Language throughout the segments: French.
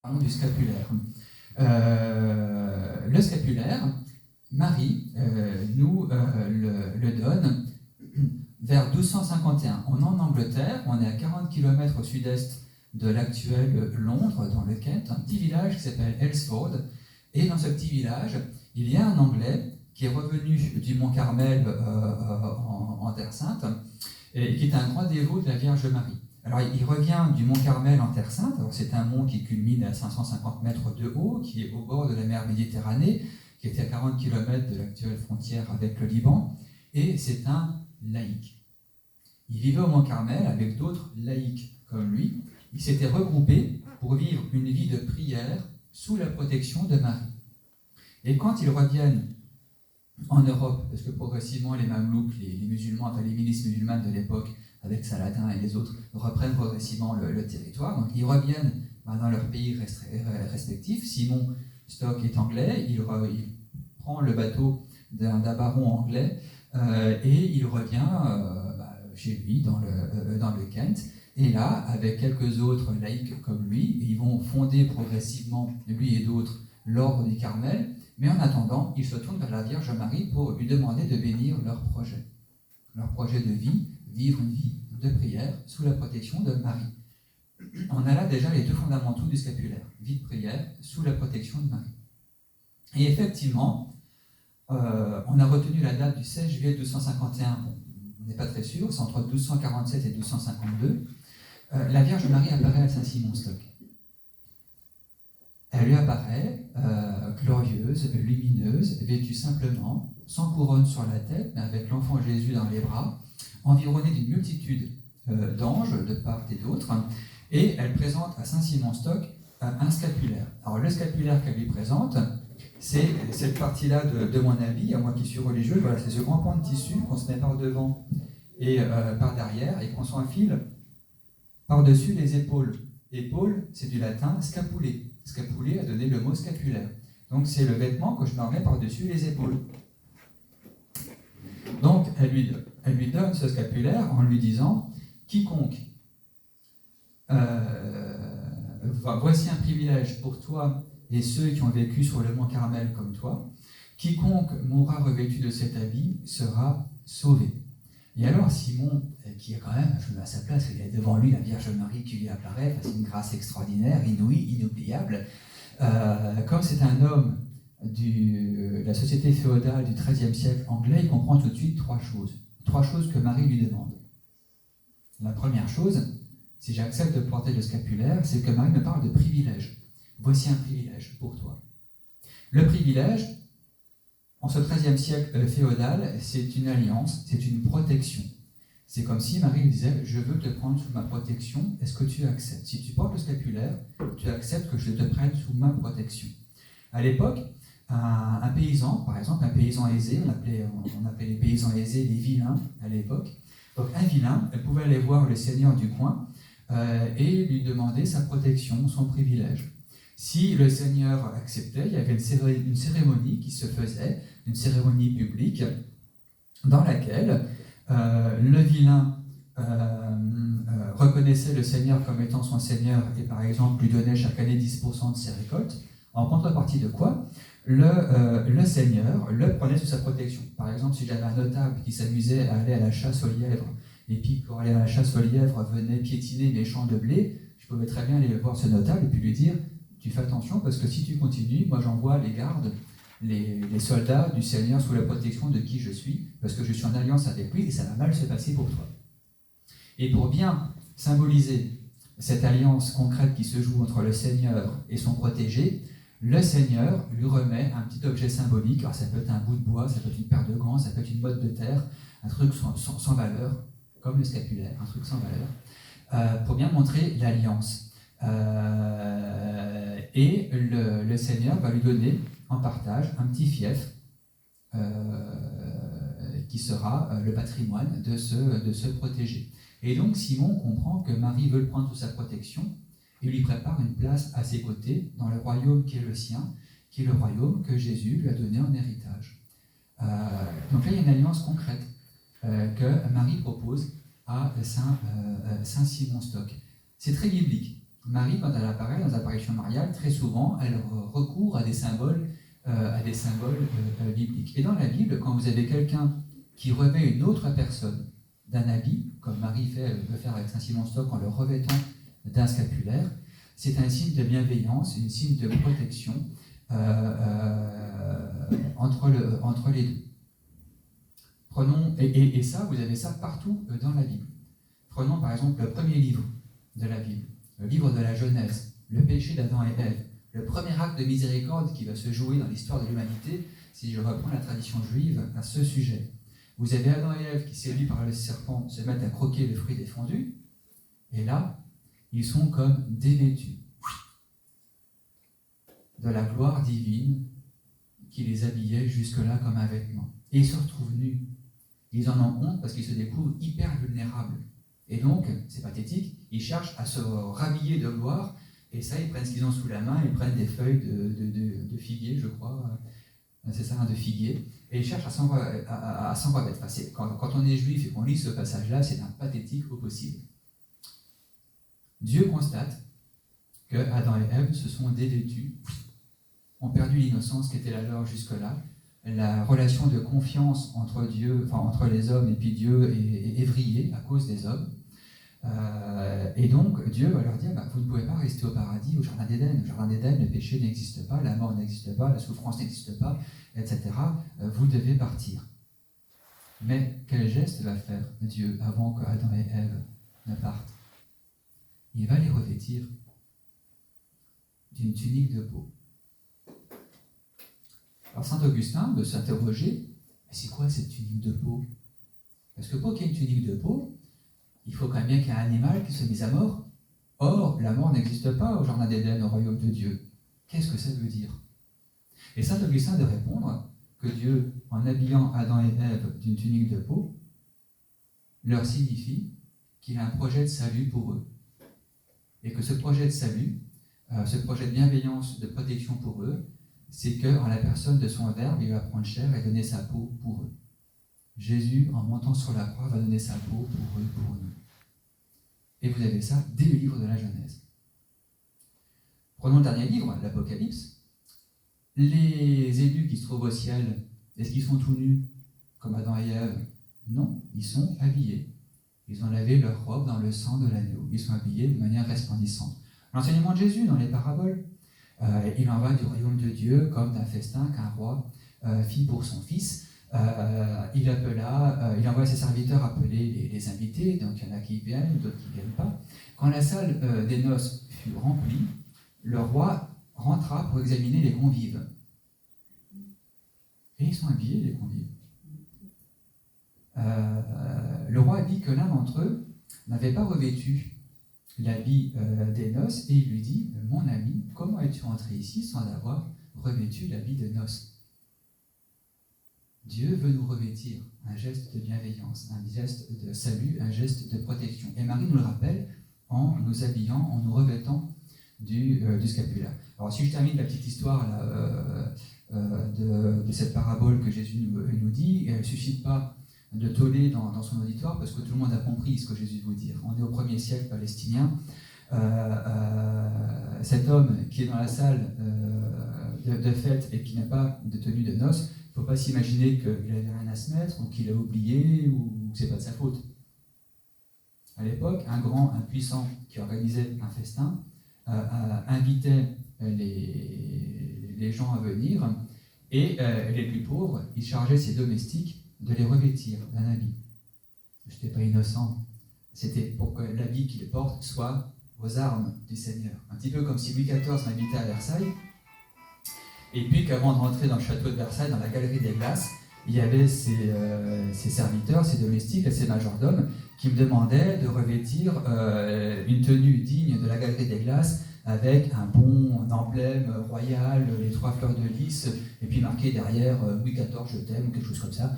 Du scapulaire. Le scapulaire, Marie nous le donne vers 1251. On est en Angleterre, on est à 40 km au sud-est de l'actuel Londres, dans le Kent, un petit village qui s'appelle Elsford. Et dans ce petit village, il y a un Anglais qui est revenu du Mont Carmel en Terre Sainte, et qui est un grand dévot de la Vierge Marie. Alors, il revient du Mont Carmel en Terre Sainte. Alors, c'est un mont qui culmine à 550 mètres de haut, qui est au bord de la mer Méditerranée, qui était à 40 km de l'actuelle frontière avec le Liban, et c'est un laïc. Il vivait au Mont Carmel avec d'autres laïcs comme lui. Ils s'étaient regroupés pour vivre une vie de prière sous la protection de Marie. Et quand ils reviennent en Europe, parce que progressivement les Mamelouks, les musulmans, enfin les milices musulmanes de l'époque, avec Saladin et les autres, reprennent progressivement le territoire. Donc ils reviennent dans leur pays respectifs. Simon Stock est anglais, il prend le bateau d'un baron anglais et il revient chez lui dans le Kent. Et là, avec quelques autres laïcs comme lui, ils vont fonder progressivement, lui et d'autres, l'ordre du Carmel. Mais en attendant, ils se tournent vers la Vierge Marie pour lui demander de bénir leur projet de vie, vivre une vie de prière sous la protection de Marie. On a là déjà les deux fondamentaux du scapulaire, vie de prière sous la protection de Marie. Et effectivement, on a retenu la date du 16 juillet 1251, bon, on n'est pas très sûr, c'est entre 1247 et 1252. La Vierge Marie apparaît à Saint-Simon-Stock. Elle lui apparaît glorieuse, lumineuse, vêtue simplement, sans couronne sur la tête, mais avec l'enfant Jésus dans les bras, environnée d'une multitude d'anges de part et d'autre, et elle présente à Saint-Simon-Stock un scapulaire. Alors le scapulaire qu'elle lui présente, c'est cette partie-là de mon habit, à moi qui suis religieux, voilà, c'est ce grand pan de tissu qu'on se met par devant et par derrière, et qu'on s'enfile par-dessus les épaules. Épaule, c'est du latin scapulé. Scapulé a donné le mot scapulaire. Donc c'est le vêtement que je me remets par-dessus les épaules. Donc elle lui donne ce scapulaire en lui disant « Quiconque, voici un privilège pour toi et ceux qui ont vécu sur le mont Carmel comme toi, quiconque mourra revêtu de cet habit sera sauvé. » Et alors Simon, qui est quand même, je me mets à sa place, il y a devant lui la Vierge Marie qui lui apparaît, c'est une grâce extraordinaire, inouïe, inoubliable. Comme c'est un homme de la société féodale du XIIIe siècle anglais, il comprend tout de suite trois choses que Marie lui demande. La première chose, si j'accepte de porter le scapulaire, c'est que Marie me parle de privilège. Voici un privilège pour toi. Le privilège, en ce XIIIe siècle féodal, c'est une alliance, c'est une protection. C'est comme si Marie disait « Je veux te prendre sous ma protection, est-ce que tu acceptes ?» Si tu portes le scapulaire, tu acceptes que je te prenne sous ma protection. À l'époque, un paysan, par exemple, un paysan aisé, on appelait les paysans aisés les vilains à l'époque. Donc un vilain, elle pouvait aller voir le seigneur du coin et lui demander sa protection, son privilège. Si le seigneur acceptait, il y avait une cérémonie qui se faisait, une cérémonie publique, dans laquelle le vilain reconnaissait le seigneur comme étant son seigneur et par exemple lui donnait chaque année 10% de ses récoltes, en contrepartie de quoi le seigneur le prenait sous sa protection. Par exemple, si j'avais un notable qui s'amusait à aller à la chasse aux lièvres, et puis pour aller à la chasse aux lièvres venait piétiner mes champs de blé, je pouvais très bien aller voir ce notable et puis lui dire « Tu fais attention parce que si tu continues, moi j'envoie les gardes, les soldats du Seigneur sous la protection de qui je suis, parce que je suis en alliance avec lui et ça va mal se passer pour toi. » Et pour bien symboliser cette alliance concrète qui se joue entre le Seigneur et son protégé, le Seigneur lui remet un petit objet symbolique. Alors ça peut être un bout de bois, ça peut être une paire de gants, ça peut être une botte de terre, un truc sans valeur, comme le scapulaire, un truc sans valeur, pour bien montrer l'alliance. Et le Seigneur va lui donner en partage un petit fief qui sera le patrimoine de ce protégé. Et donc Simon comprend que Marie veut le prendre sous sa protection et lui prépare une place à ses côtés dans le royaume qui est le sien, qui est le royaume que Jésus lui a donné en héritage. Donc là, il y a une alliance concrète que Marie propose à Saint Simon Stock. C'est très biblique. Marie, quand elle apparaît dans les apparitions mariales, très souvent, elle recourt à des symboles, bibliques. Et dans la Bible, quand vous avez quelqu'un qui revêt une autre personne d'un habit, comme Marie veut faire avec Saint Simon Stock en le revêtant d'un scapulaire, c'est un signe de bienveillance, un signe de protection entre les deux. Prenons, et ça, vous avez ça partout dans la Bible. Prenons par exemple le premier livre de la Bible, le livre de la Genèse, le péché d'Adam et Ève, le premier acte de miséricorde qui va se jouer dans l'histoire de l'humanité, si je reprends la tradition juive à ce sujet. Vous avez Adam et Ève qui, séduits par le serpent, se mettent à croquer le fruit défendu, et là, ils sont comme dévêtus de la gloire divine qui les habillait jusque-là comme un vêtement. Et ils se retrouvent nus. Ils en ont honte parce qu'ils se découvrent hyper vulnérables. Et donc, c'est pathétique, ils cherchent à se rhabiller de gloire, et ça, ils prennent ce qu'ils ont sous la main, ils prennent des feuilles de figuier, je crois, c'est ça, de figuier, et ils cherchent à s'en revêtre. Enfin, quand on est juif et qu'on lit ce passage-là, c'est un pathétique au possible. Dieu constate que Adam et Ève se sont dévêtus, ont perdu l'innocence qui était la leur jusque-là. La relation de confiance entre Dieu, enfin entre les hommes et puis Dieu est vrillée à cause des hommes. Et donc Dieu va leur dire vous ne pouvez pas rester au paradis, au jardin d'Éden. Au jardin d'Éden, le péché n'existe pas, la mort n'existe pas, la souffrance n'existe pas, etc. Vous devez partir. Mais quel geste va faire Dieu avant que Adam et Ève ne partent? Il va les revêtir d'une tunique de peau. Alors saint Augustin veut s'interroger, mais c'est quoi cette tunique de peau? Parce que pour qu'il y ait une tunique de peau, il faut quand même bien qu'il y ait un animal qui soit mis à mort. Or, la mort n'existe pas au jardin d'Éden, au royaume de Dieu. Qu'est-ce que ça veut dire? Et saint Augustin de répondre que Dieu, en habillant Adam et Ève d'une tunique de peau, leur signifie qu'il a un projet de salut pour eux. Et que ce projet de salut, ce projet de bienveillance, de protection pour eux, c'est qu'en la personne de son Verbe, il va prendre chair et donner sa peau pour eux. Jésus, en montant sur la croix, va donner sa peau pour eux, pour nous. Et vous avez ça dès le livre de la Genèse. Prenons le dernier livre, l'Apocalypse. Les élus qui se trouvent au ciel, est-ce qu'ils sont tout nus, comme Adam et Ève? Non, ils sont habillés. Ils ont lavé leur robe dans le sang de l'agneau. Ils sont habillés de manière resplendissante. L'enseignement de Jésus dans les paraboles, il en va du royaume de Dieu comme d'un festin qu'un roi fit pour son fils. Il envoie ses serviteurs appeler les invités, donc il y en a qui viennent, d'autres qui ne viennent pas. Quand la salle des noces fut remplie, le roi rentra pour examiner les convives. Et ils sont habillés, les convives. Le roi dit que l'un d'entre eux n'avait pas revêtu l'habit des noces, et il lui dit « Mon ami, comment es-tu entré ici sans avoir revêtu l'habit des noces ?» Dieu veut nous revêtir un geste de bienveillance, un geste de salut, un geste de protection. Et Marie nous le rappelle en nous habillant, en nous revêtant du scapulaire. Alors si je termine la petite histoire là, de cette parabole que Jésus nous dit, elle ne suscite pas de tollé dans son auditoire parce que tout le monde a compris ce que Jésus veut dire. On est au 1er siècle palestinien. Cet homme qui est dans la salle de fête et qui n'a pas de tenue de noces, il ne faut pas s'imaginer qu'il n'avait rien à se mettre ou qu'il a oublié ou que ce n'est pas de sa faute. À l'époque, un grand, un puissant qui organisait un festin invitait les gens à venir et les plus pauvres, il chargeait ses domestiques de les revêtir d'un habit. Je n'étais pas innocent. C'était pour que l'habit qu'ils portent soit aux armes du Seigneur. Un petit peu comme si Louis XIV m'invitait à Versailles, et puis qu'avant de rentrer dans le château de Versailles, dans la galerie des glaces, il y avait ses serviteurs, ses domestiques, ses majordomes, qui me demandaient de revêtir une tenue digne de la galerie des glaces, avec un bon emblème royal, les 3 fleurs de lys, et puis marqué derrière Louis XIV, je t'aime, ou quelque chose comme ça.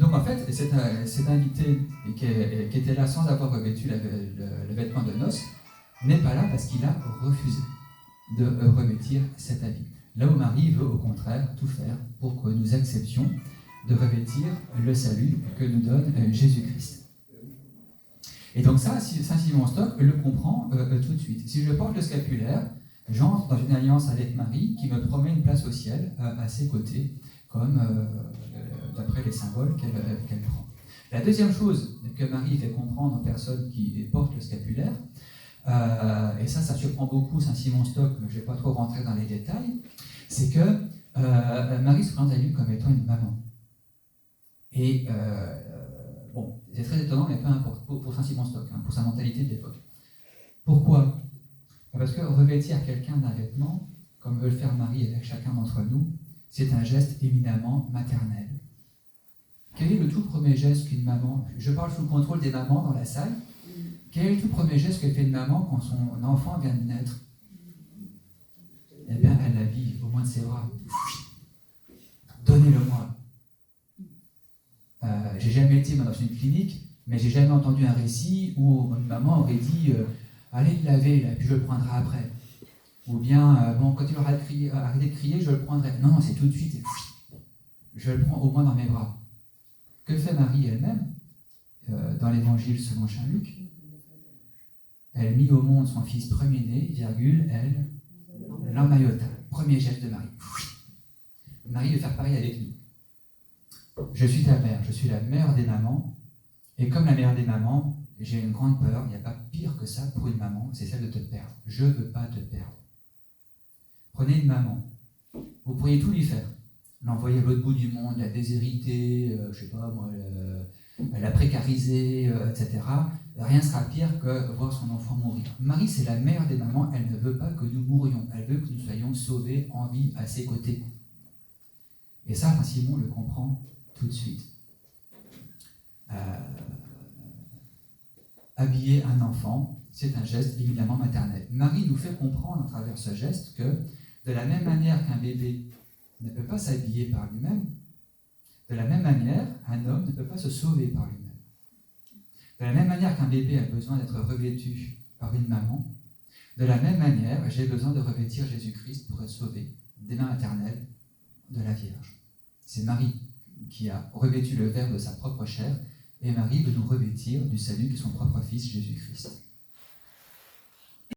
Donc en fait, cet invité qui était là sans avoir revêtu le vêtement de noces n'est pas là parce qu'il a refusé de revêtir cet habit. Là où Marie veut au contraire tout faire pour que nous acceptions de revêtir le salut que nous donne Jésus-Christ. Et donc ça, Saint Simon Stock le comprend tout de suite. Si je porte le scapulaire, j'entre dans une alliance avec Marie qui me promet une place au ciel à ses côtés, comme d'après les symboles qu'elle prend. La deuxième chose que Marie fait comprendre aux personnes qui portent le scapulaire, et ça surprend beaucoup Saint Simon Stock, mais je ne vais pas trop rentrer dans les détails, c'est que Marie se présente à lui comme étant une maman. Et bon, c'est très étonnant, mais peu importe, pour Saint Simon Stock, pour sa mentalité de l'époque. Pourquoi ? Parce que revêtir quelqu'un d'un vêtement, comme veut le faire Marie avec chacun d'entre nous, c'est un geste éminemment maternel. Quel est le tout premier geste qu'une maman, je parle sous le contrôle des mamans dans la salle, quel est le tout premier geste que fait une maman quand son enfant vient de naître ? Eh bien, elle l'habille au moins de ses bras. Donnez-le-moi. J'ai jamais été dans une clinique, mais j'ai jamais entendu un récit où une maman aurait dit allez le laver, là, puis je le prendrai après. Ou bien, bon, quand il aura arrêté de crier, je le prendrai. Non, non, c'est tout de suite. Je le prends au moins dans mes bras. Que fait Marie elle-même dans l'évangile selon Saint Luc ? Elle mit au monde son fils premier-né, virgule, elle l'emmaillota. Premier geste de Marie. Marie veut faire pareil avec nous. Je suis ta mère, je suis la mère des mamans, et comme la mère des mamans, j'ai une grande peur, il n'y a pas pire que ça pour une maman, c'est celle de te perdre. Je ne veux pas te perdre. Prenez une maman, vous pourriez tout lui faire. L'envoyer à l'autre bout du monde, la déshériter, je sais pas moi, la précariser, etc. Rien ne sera pire que voir son enfant mourir. Marie, c'est la mère des mamans, elle ne veut pas que nous mourions, elle veut que nous soyons sauvés en vie à ses côtés. Et ça, Saint Simon le comprend tout de suite. Habiller un enfant, c'est un geste évidemment maternel. Marie nous fait comprendre à travers ce geste que, de la même manière qu'un bébé ne peut pas s'habiller par lui-même, de la même manière, un homme ne peut pas se sauver par lui-même. De la même manière qu'un bébé a besoin d'être revêtu par une maman, de la même manière, j'ai besoin de revêtir Jésus-Christ pour être sauvé des mains maternelles de la Vierge. C'est Marie qui a revêtu le Verbe de sa propre chair, et Marie veut nous revêtir du salut de son propre Fils Jésus-Christ.